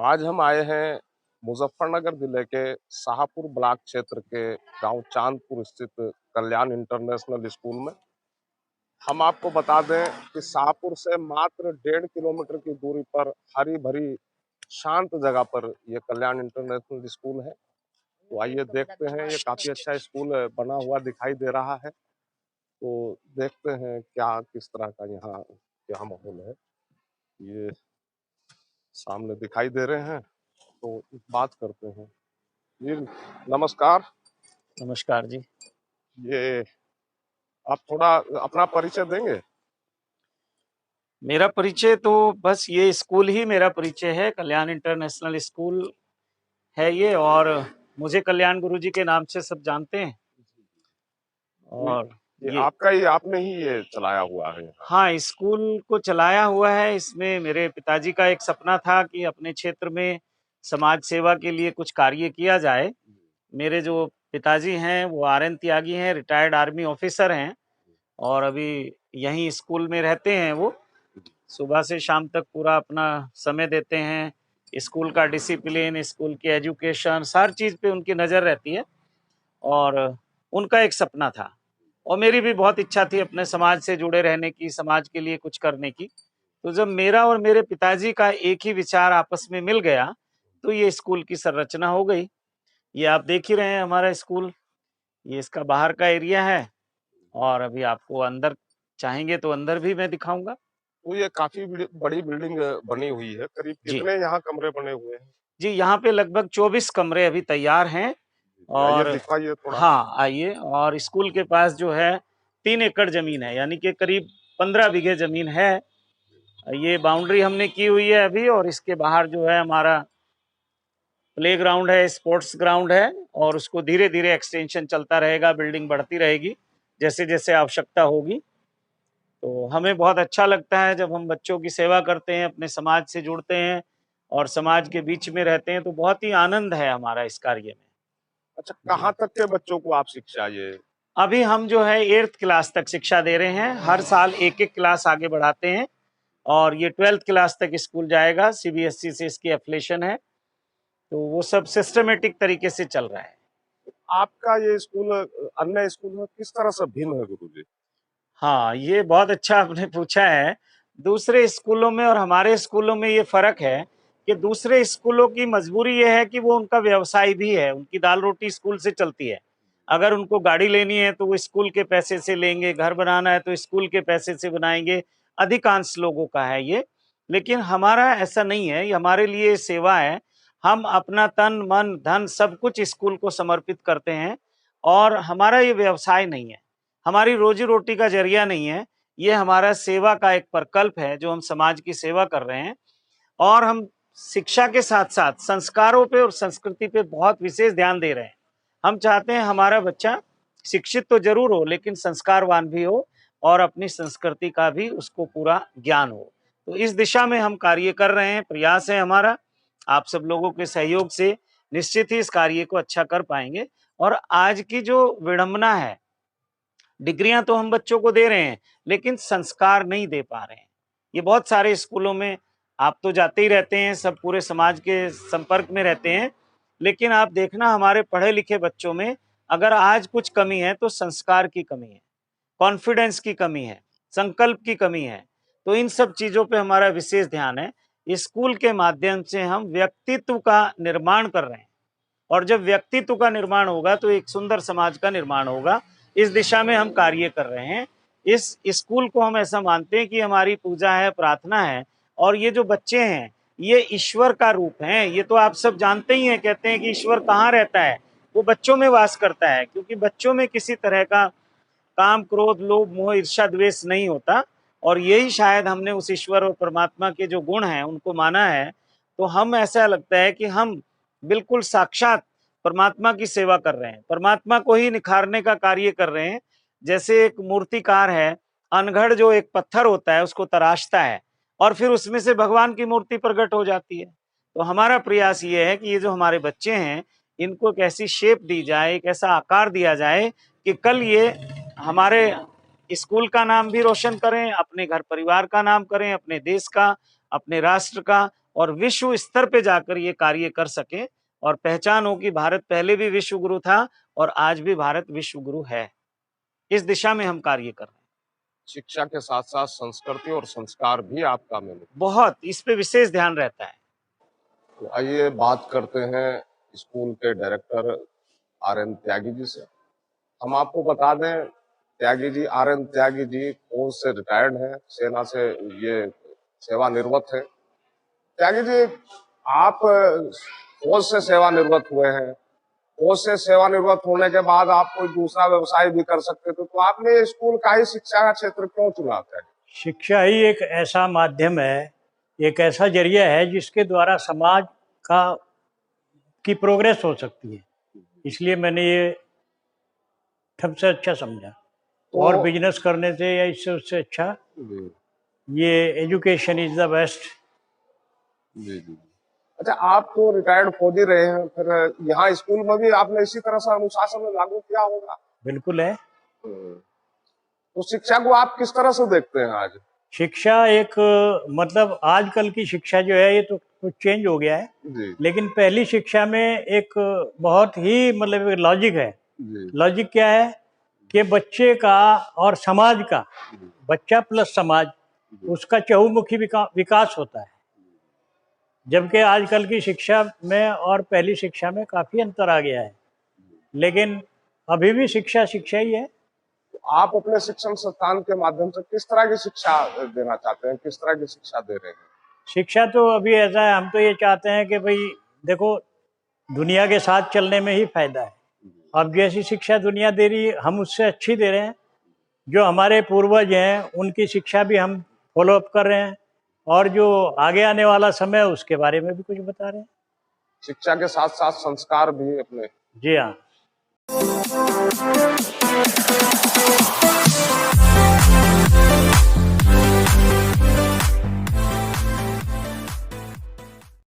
आज हम आए हैं मुजफ्फरनगर जिले के शाहपुर ब्लॉक क्षेत्र के गांव चांदपुर स्थित कल्याण इंटरनेशनल स्कूल में। हम आपको बता दें कि शाहपुर से मात्र 1.5 किलोमीटर की दूरी पर हरी भरी शांत जगह पर यह कल्याण इंटरनेशनल स्कूल है। तो आइए देखते हैं, ये काफी अच्छा स्कूल बना हुआ दिखाई दे रहा है। तो देखते हैं क्या किस तरह का यहाँ क्या माहौल है। ये सामने दिखाई दे रहे हैं, तो बात करते हैं। जी नमस्कार। नमस्कार जी। ये आप थोड़ा अपना परिचय देंगे? मेरा परिचय तो बस ये स्कूल ही मेरा परिचय है। कल्याण इंटरनेशनल स्कूल है ये, और मुझे कल्याण गुरुजी के नाम से सब जानते हैं। तो और ये ये आपका ही, आपने ही ये चलाया हुआ है यहाँ? हाँ, स्कूल को चलाया हुआ है। इसमें मेरे पिताजी का एक सपना था कि अपने क्षेत्र में समाज सेवा के लिए कुछ कार्य किया जाए। मेरे जो पिताजी हैं वो RN त्यागी हैं, रिटायर्ड आर्मी ऑफिसर हैं, और अभी यहीं स्कूल में रहते हैं। वो सुबह से शाम तक पूरा अपना समय देते हैं। स्कूल का डिसिप्लिन, स्कूल की एजुकेशन, हर चीज़ पे उनकी नज़र रहती है। और उनका एक सपना था, और मेरी भी बहुत इच्छा थी अपने समाज से जुड़े रहने की, समाज के लिए कुछ करने की। तो जब मेरा और मेरे पिताजी का एक ही विचार आपस में मिल गया, तो ये स्कूल की संरचना हो गई। ये आप देख ही रहे हैं हमारा स्कूल, ये इसका बाहर का एरिया है। और अभी आपको अंदर चाहेंगे तो अंदर भी मैं दिखाऊंगा। तो ये काफी बड़ी बिल्डिंग बनी हुई है। करीब जी कितने यहाँ कमरे बने हुए हैं? जी, यहाँ पे लगभग 24 कमरे अभी तैयार हैं। जी, आइए और दिखाइए थोड़ा। हाँ, आइए। और स्कूल के पास जो है 3 एकड़ जमीन है, यानी कि करीब 15 बीघे जमीन है। ये बाउंड्री हमने की हुई है अभी, और इसके बाहर जो है हमारा प्ले ग्राउंड है, स्पोर्ट्स ग्राउंड है, और उसको धीरे धीरे एक्सटेंशन चलता रहेगा, बिल्डिंग बढ़ती रहेगी जैसे जैसे आवश्यकता होगी। तो हमें बहुत अच्छा लगता है जब हम बच्चों की सेवा करते हैं, अपने समाज से जुड़ते हैं और समाज के बीच में रहते हैं, तो बहुत ही आनंद है हमारा इस कार्य में। अच्छा, जी, कहाँ तक के बच्चों को आप शिक्षा ये? अभी हम जो है 8th क्लास तक शिक्षा दे रहे हैं। हर साल एक एक क्लास आगे बढ़ाते हैं, और ये 12th क्लास तक स्कूल जाएगा। CBSE से इसकी एफिलिएशन है, तो वो सब सिस्टमेटिक तरीके से चल रहा है। आपका ये स्कूल अन्य स्कूल में किस तरह से भिन्न है गुरु जी? हाँ, ये बहुत अच्छा आपने पूछा है। दूसरे स्कूलों में और हमारे स्कूलों में ये फ़र्क है कि दूसरे स्कूलों की मजबूरी ये है कि वो उनका व्यवसाय भी है, उनकी दाल-रोटी स्कूल से चलती है। अगर उनको गाड़ी लेनी है तो वो स्कूल के पैसे से लेंगे, घर बनाना है तो स्कूल के पैसे से बनाएँगे, अधिकांश लोगों का है ये। लेकिन हमारा ऐसा नहीं है, ये हमारे लिए सेवा है। हम अपना तन, मन, धन सब कुछ स्कूल को समर्पित करते हैं, और हमारा ये व्यवसाय नहीं है। हमारी रोजी-रोटी का ज़रिया नहीं है, ये हमारा सेवा का एक प्रकल्प है, जो हम समाज की सेवा कर रहे हैं। और हम शिक्षा के साथ-साथ संस्कारों पे और संस्कृति पे बहुत विशेष ध्यान दे रहे हैं। हम चाहते हैं हमारा बच्चा शिक्षित तो ज़रूर हो, लेकिन संस्कारवान भी हो, और अपनी संस्कृति का भी उसको पूरा ज्ञान हो। तो इस दिशा में हम कार्य कर रहे हैं, प्रयास है हमारा। आप सब लोगों के सहयोग से निश्चित ही इस कार्य को अच्छा कर पाएँगे। और आज की जो विडंबना है, डिग्रियां तो हम बच्चों को दे रहे हैं, लेकिन संस्कार नहीं दे पा रहे हैं। ये बहुत सारे स्कूलों में, आप तो जाते ही रहते हैं, सब पूरे समाज के संपर्क में रहते हैं, लेकिन आप देखना हमारे पढ़े लिखे बच्चों में अगर आज कुछ कमी है तो संस्कार की कमी है, कॉन्फिडेंस की कमी है, संकल्प की कमी है। तो इन सब चीजों पे हमारा विशेष ध्यान है। स्कूल के माध्यम से हम व्यक्तित्व का निर्माण कर रहे हैं, और जब व्यक्तित्व का निर्माण होगा तो एक सुंदर समाज का निर्माण होगा। इस दिशा में हम कार्य कर रहे हैं। इस स्कूल को हम ऐसा मानते हैं कि हमारी पूजा है, प्रार्थना है। और ये जो बच्चे हैं, ये ईश्वर का रूप हैं। ये तो आप सब जानते ही हैं, कहते हैं कि ईश्वर कहाँ रहता है, वो बच्चों में वास करता है, क्योंकि बच्चों में किसी तरह का काम, क्रोध, लोभ, मोह, ईर्ष्या, द्वेष नहीं होता। और यही शायद हमने उस ईश्वर और परमात्मा के जो गुण हैं उनको माना है। तो हम, ऐसा लगता है कि हम बिल्कुल साक्षात परमात्मा की सेवा कर रहे हैं, परमात्मा को ही निखारने का कार्य कर रहे हैं। जैसे एक मूर्तिकार है, अनगढ़ जो एक पत्थर होता है उसको तराशता है, और फिर उसमें से भगवान की मूर्ति प्रकट हो जाती है। तो हमारा प्रयास ये है कि ये जो हमारे बच्चे हैं, इनको एक ऐसी शेप दी जाए, एक ऐसा आकार दिया जाए कि कल ये हमारे स्कूल का नाम भी रोशन करें, अपने घर परिवार का नाम करें, अपने देश का, अपने राष्ट्र का, और विश्व स्तर पे जाकर ये कार्य कर सके और पहचान हो कि भारत पहले भी विश्व गुरु था और आज भी भारत विश्व गुरु है। इस दिशा में हम कार्य कर रहे हैं। शिक्षा के साथ साथ संस्कृति और संस्कार भी आपका में बहुत इस पे विशेष ध्यान रहता है। तो आइए बात करते हैं स्कूल के डायरेक्टर RN त्यागी जी से। हम आपको बता दें त्यागी जी, RN त्यागी जी फौज से रिटायर्ड हैं, सेना से ये सेवानिवृत्त है। त्यागी जी, आप फौज से सेवानिवृत्त हुए हैं, फौज से सेवानिवृत्त होने के बाद आप कोई दूसरा व्यवसाय भी कर सकते थे, तो आपने स्कूल का ही शिक्षा का क्षेत्र क्यों चुना था? शिक्षा ही एक ऐसा माध्यम है, एक ऐसा जरिया है जिसके द्वारा समाज का की प्रोग्रेस हो सकती है, इसलिए मैंने ये सबसे अच्छा समझा। और बिजनेस करने से या इससे उससे अच्छा ये एजुकेशन इज द बेस्ट। जी जी। अच्छा, आप तो रिटायर्ड फौजी रहे हैं, फिर यहाँ स्कूल में भी आपने इसी तरह से अनुशासन लागू किया होगा? बिल्कुल है। तो शिक्षा को आप किस तरह से देखते हैं आज? शिक्षा एक मतलब आजकल की शिक्षा जो है ये तो कुछ चेंज हो गया है जी लेकिन पहली शिक्षा में एक बहुत ही मतलब लॉजिक है। जी लॉजिक क्या है कि बच्चे का और समाज का, बच्चा प्लस समाज, उसका चहुमुखी विकास होता है। जबकि आजकल की शिक्षा में और पहली शिक्षा में काफ़ी अंतर आ गया है, लेकिन अभी भी शिक्षा शिक्षा ही है। तो आप अपने शिक्षण संस्थान के माध्यम से किस तरह की शिक्षा देना चाहते हैं, किस तरह की शिक्षा दे रहे हैं? शिक्षा तो अभी ऐसा है, हम तो ये चाहते हैं कि भाई देखो, दुनिया के साथ चलने में ही फायदा है। अब जैसी शिक्षा दुनिया दे रही है हम उससे अच्छी दे रहे हैं। जो हमारे पूर्वज हैं उनकी शिक्षा भी हम फॉलोअप कर रहे हैं और जो आगे आने वाला समय है उसके बारे में भी कुछ बता रहे हैं। शिक्षा के साथ साथ संस्कार भी अपने। जी हाँ।